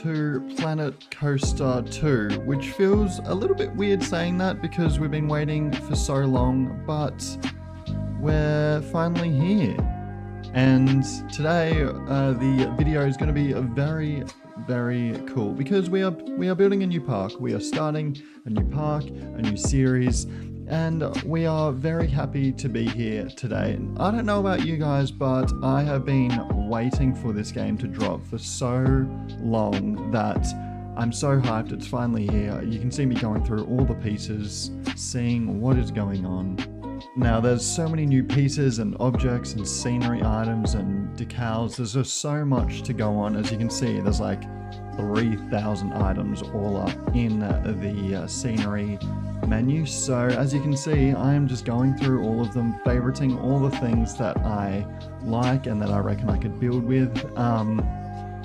to Planet Coaster 2, which feels a little bit weird saying that because we've been waiting for so long, but we're finally here. And today the video is going to be a very cool because we are building a new park. We are starting a new park, a new series, and we are very happy to be here today. I don't know about you guys, but I have been waiting for this game to drop for so long that I'm so hyped it's finally here. You can see me going through all the pieces, seeing what is going on. Now there's so many new pieces and objects and scenery items and decals. There's just so much to go on. As you can see, there's like 3,000 items all up in the scenery menu. So as you can see, I am just going through all of them, favoriting all the things that I like and that I reckon I could build with.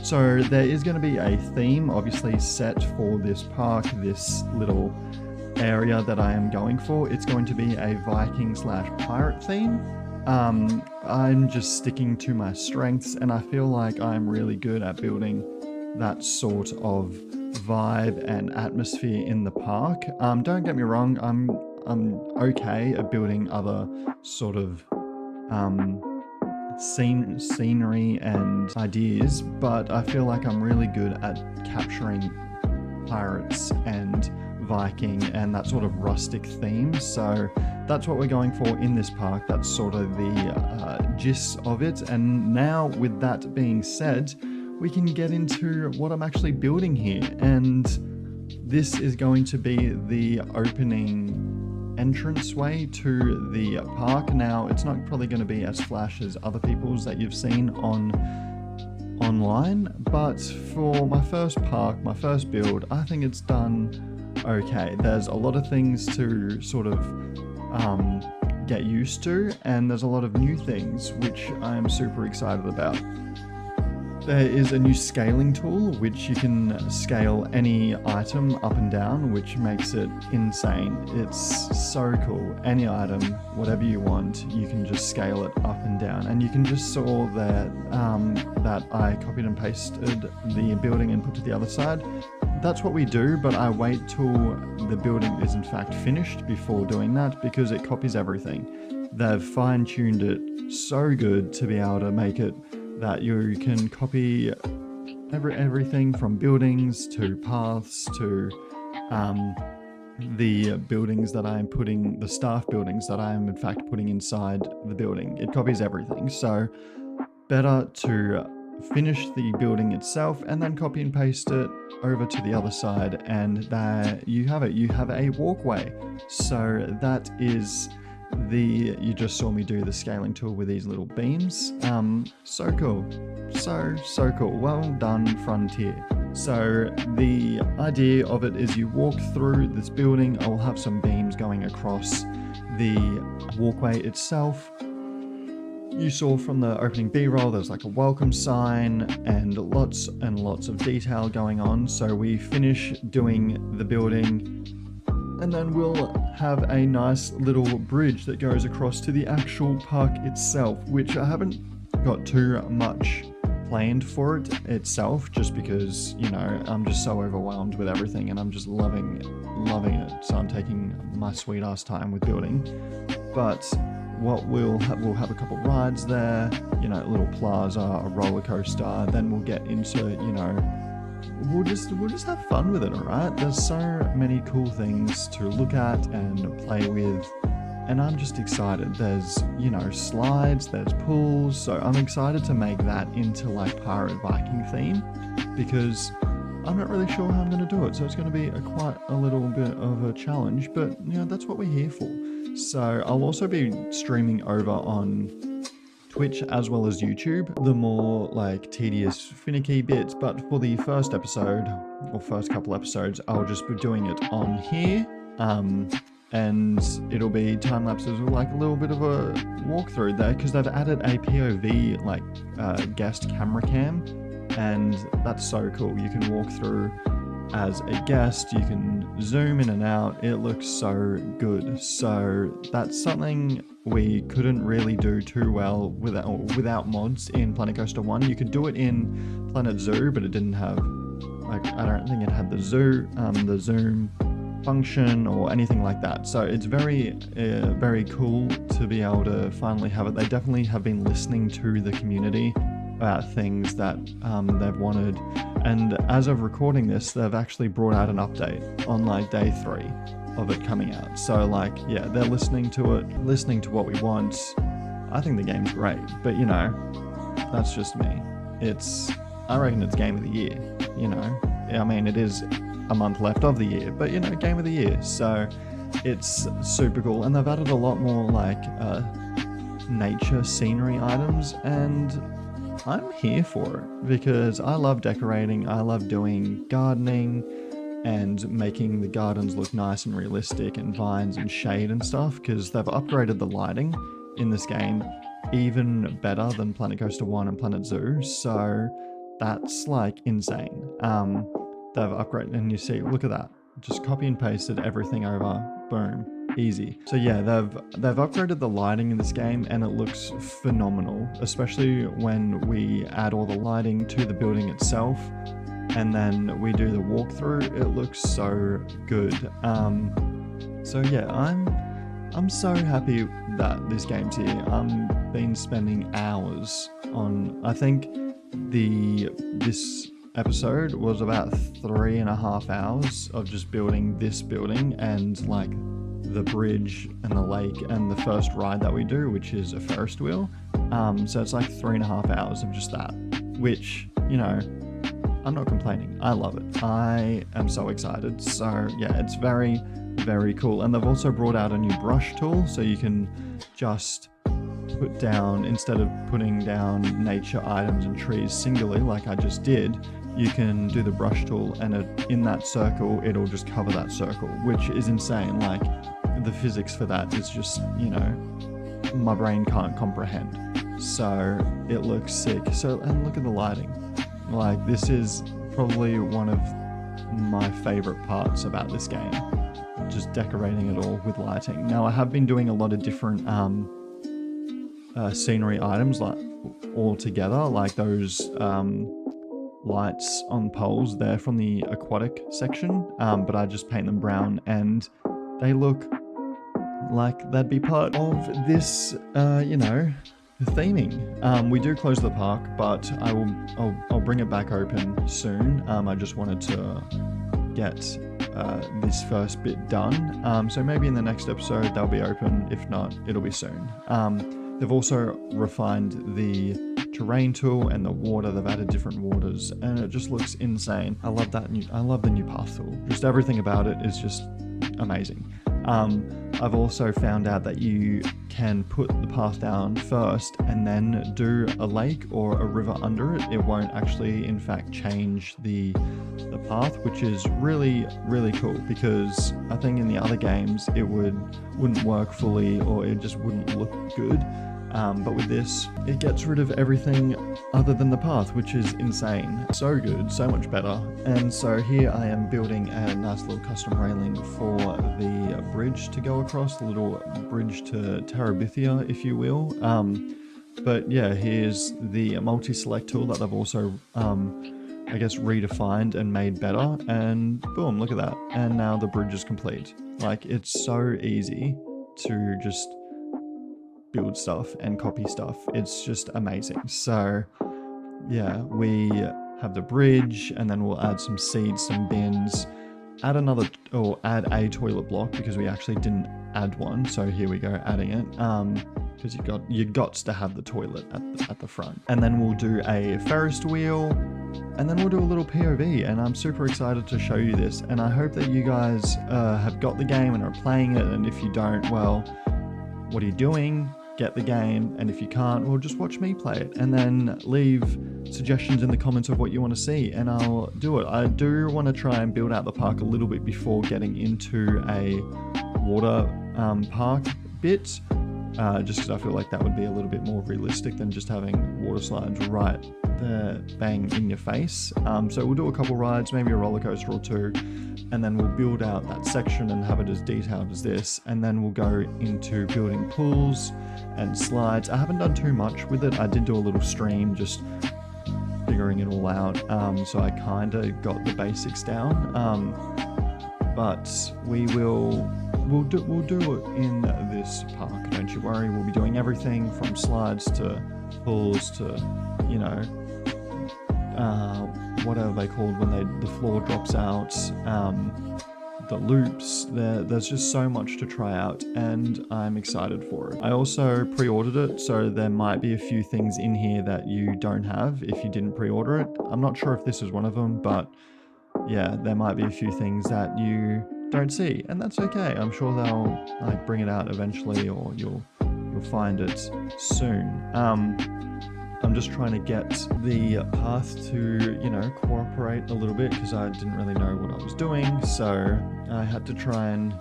So there is going to be a theme obviously set for this park, this little area that I am going for. It's going to be a Viking/pirate theme. I'm just sticking to my strengths, and I feel like I'm really good at building that sort of vibe and atmosphere in the park. Don't get me wrong, I'm okay at building other sort of scenery and ideas, but I feel like I'm really good at capturing pirates and Viking and that sort of rustic theme. So that's what we're going for in this park. That's sort of the gist of it. And now with that being said, we can get into what I'm actually building here. And this is going to be the opening entranceway to the park. Now, it's not probably going to be as flash as other people's that you've seen online, but for my first park, my first build, I think it's done okay. There's a lot of things to sort of get used to, and there's a lot of new things which I am super excited about. There is a new scaling tool which you can scale any item up and down, which makes it insane. It's so cool. Any item, whatever you want, you can just scale it up and down. And you can just saw that that I copied and pasted the building and put to the other side. That's what we do, but I wait till the building is in fact finished before doing that because it copies everything. They've fine-tuned it so good to be able to make it that you can copy everything from buildings to paths to the buildings that I am putting, the staff buildings that I am in fact putting inside the building. It copies everything. So better to finish the building itself and then copy and paste it over to the other side, and there you have it. You have a walkway. So that is you just saw me do the scaling tool with these little beams. So cool. So cool. Well done, Frontier. So the idea of it is you walk through this building. I'll have some beams going across the walkway itself. You saw from the opening B-roll, there's like a welcome sign and lots of detail going on. So we finish doing the building, and then we'll have a nice little bridge that goes across to the actual park itself, which I haven't got too much planned for it itself, just because, you know, I'm just so overwhelmed with everything and I'm just loving it. So I'm taking my sweet ass time with building. But what we'll have a couple rides there, you know, a little plaza, a roller coaster, then we'll get into, you know, we'll just have fun with it, alright? There's so many cool things to look at and play with, and I'm just excited. There's, you know, slides, there's pools, so I'm excited to make that into like Pirate Viking theme, because I'm not really sure how I'm going to do it, so it's going to be quite a little bit of a challenge, but, you know, that's what we're here for. So I'll also be streaming over on Twitch as well as YouTube, the more like tedious, finicky bits, but for the first episode, or first couple episodes, I'll just be doing it on here, and it'll be time lapses with like a little bit of a walkthrough there, because they've added a POV, like guest camera cam, and that's so cool. You can walk through as a guest, you can zoom in and out, it looks so good. So that's something we couldn't really do too well without mods in Planet Coaster 1. You could do it in Planet Zoo, but it didn't have like, I don't think it had the zoom function or anything like that. So it's very, very cool to be able to finally have it. They definitely have been listening to the community about things that they've wanted. And as of recording this, they've actually brought out an update on like day 3 of it coming out. So like, yeah, they're listening to it, listening to what we want. I think the game's great, but you know, that's just me. I reckon it's game of the year, you know. I mean, it is a month left of the year, but you know, game of the year. So it's super cool. And they've added a lot more like nature scenery items, and I'm here for it because I love decorating. I love doing gardening and making the gardens look nice and realistic, and vines and shade and stuff, because they've upgraded the lighting in this game even better than Planet Coaster 1 and Planet Zoo. So that's like insane. They've upgraded, and you see, look at that. Just copy and pasted everything over, boom, easy. So yeah, they've upgraded the lighting in this game, and it looks phenomenal, especially when we add all the lighting to the building itself, and then we do the walkthrough. It looks so good. So yeah, I'm so happy that this game's here. I've been spending hours on, I think this episode was about 3.5 hours of just building this building and like the bridge and the lake and the first ride that we do, which is a Ferris wheel. So it's like 3.5 hours of just that, which, you know, I'm not complaining. I love it. I am so excited. So yeah, it's very, very cool. And they've also brought out a new brush tool, so you can just put down, instead of putting down nature items and trees singularly like I just did, you can do the brush tool, and in that circle, it'll just cover that circle, which is insane. Like, the physics for that is just, you know, my brain can't comprehend. So it looks sick. So, and look at the lighting. Like, this is probably one of my favorite parts about this game, just decorating it all with lighting. Now, I have been doing a lot of different scenery items, like all together, like those lights on poles there from the aquatic section, but I just paint them brown, and they look like they'd be part of this, you know, theming. We do close the park, but I'll bring it back open soon. I just wanted to get this first bit done. So maybe in the next episode they'll be open. If not, it'll be soon. They've also refined the terrain tool and the water. They've added different waters, and it just looks insane. I love the new path tool. Just everything about it is just amazing. I've also found out that you can put the path down first and then do a lake or a river under it. It won't actually, in fact, change the path, which is really, really cool, because I think in the other games it wouldn't work fully, or it just wouldn't look good. But with this, it gets rid of everything other than the path, which is insane. So good, so much better. And so here I am building a nice little custom railing for the bridge to go across, the little bridge to Terabithia, if you will. But yeah, here's the multi-select tool that they've also, I guess, redefined and made better. And boom, look at that. And now the bridge is complete. Like, it's so easy to just build stuff and copy stuff. It's just amazing. So yeah, we have the bridge, and then we'll add some seeds, some bins, add a toilet block, because we actually didn't add one. So here we go, adding it, because you got to have the toilet at the front. And then we'll do a Ferris wheel, and then we'll do a little POV, and I'm super excited to show you this. And I hope that you guys have got the game and are playing it, and if you don't, well, what are you doing? Get the game, and if you can't, well, just watch me play it, and then leave suggestions in the comments of what you want to see, and I'll do it. I do want to try and build out the park a little bit before getting into a water park bit, just because I feel like that would be a little bit more realistic than just having water slides right there, bang in your face. So we'll do a couple rides, maybe a roller coaster or two, and then we'll build out that section and have it as detailed as this, and then we'll go into building pools and slides. I haven't done too much with it. I did do a little stream just figuring figuring it all out. So I kind of got the basics down. But we'll do it in this park. Don't you worry. We'll be doing everything from slides to pools to, you know, what are they called when the floor drops out, the loops. There's just so much to try out, and I'm excited for it. I also pre-ordered it, so there might be a few things in here that you don't have if you didn't pre-order it. I'm not sure if this is one of them, but yeah, there might be a few things that you don't see, and that's okay. I'm sure they'll like bring it out eventually, or you'll find it soon. I'm just trying to get the path to, you know, cooperate a little bit, because I didn't really know what I was doing, so I had to try and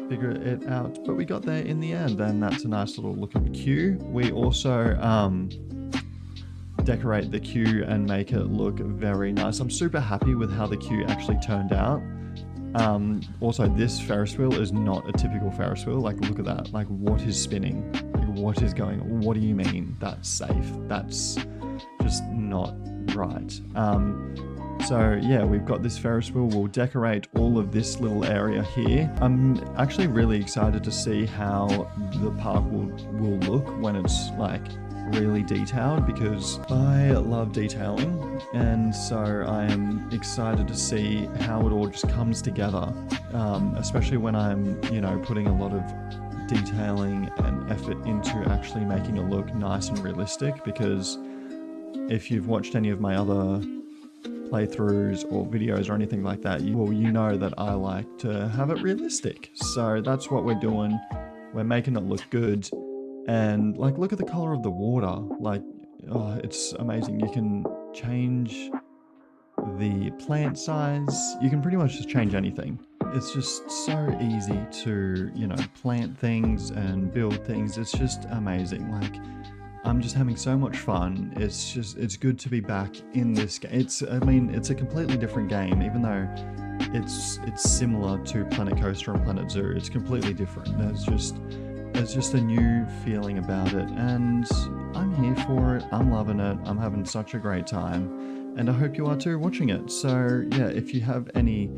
figure it out, but we got there in the end, and that's a nice little looking queue. We also decorate the queue and make it look very nice. I'm super happy with how the queue actually turned out. Also, this Ferris wheel is not a typical Ferris wheel. Like, look at that. Like, what is spinning? Like, what is going on? What do you mean that's safe? That's just not right. So yeah, we've got this Ferris wheel. We'll decorate all of this little area here. I'm actually really excited to see how the park will look when it's like really detailed, because I love detailing, and so I am excited to see how it all just comes together, especially when I'm, you know, putting a lot of detailing and effort into actually making it look nice and realistic. Because if you've watched any of my other playthroughs or videos or anything like that, you know that I like to have it realistic. So that's what we're doing. We're making it look good. And like, look at the color of the water. Like, oh, it's amazing. You can change the plant size. You can pretty much just change anything. It's just so easy to, you know, plant things and build things. It's just amazing. Like, I'm just having so much fun. It's good to be back in this game. It's a completely different game, even though it's similar to Planet Coaster and Planet Zoo. It's completely different. There's just a new feeling about it, and I'm here for it. I'm loving it. I'm having such a great time, and I hope you are too watching it. So yeah, if you have any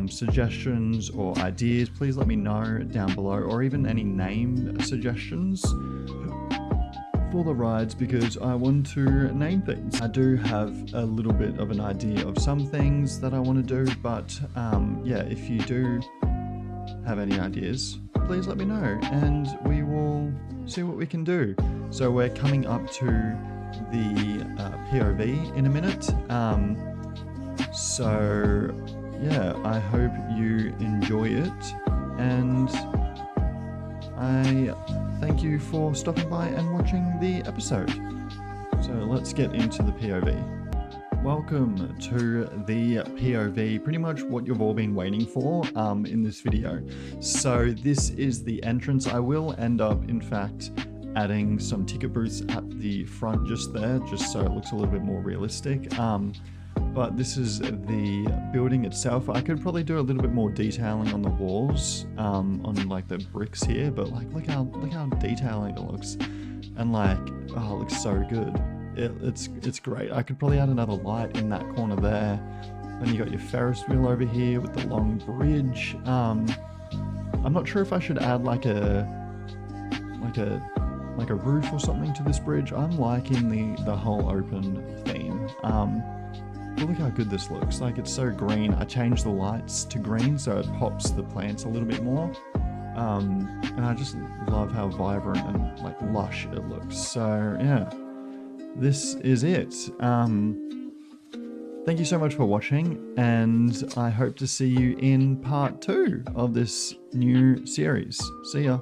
suggestions or ideas, please let me know down below, or even any name suggestions for the rides, because I want to name things. I do have a little bit of an idea of some things that I want to do, but yeah, if you do have any ideas, please let me know, and we will see what we can do. So we're coming up to the POV in a minute. So yeah, I hope you enjoy it, and I thank you for stopping by and watching the episode. So let's get into the POV. Welcome to the POV, pretty much what you've all been waiting for in this video. So this is the entrance. I will end up, in fact, adding some ticket booths at the front just there, just so it looks a little bit more realistic. But this is the building itself. I could probably do a little bit more detailing on the walls, on like the bricks here, but like look how detailing it looks, and like, oh, it looks so good. It's great. I could probably add another light in that corner there. Then you got your Ferris wheel over here with the long bridge. I'm not sure if I should add like a roof or something to this bridge. I'm liking the whole open theme. But look how good this looks. Like, it's so green. I changed the lights to green so it pops the plants a little bit more. And I just love how vibrant and like lush it looks. So yeah, this is it. Thank you so much for watching, and I hope to see you in part 2 of this new series. See ya.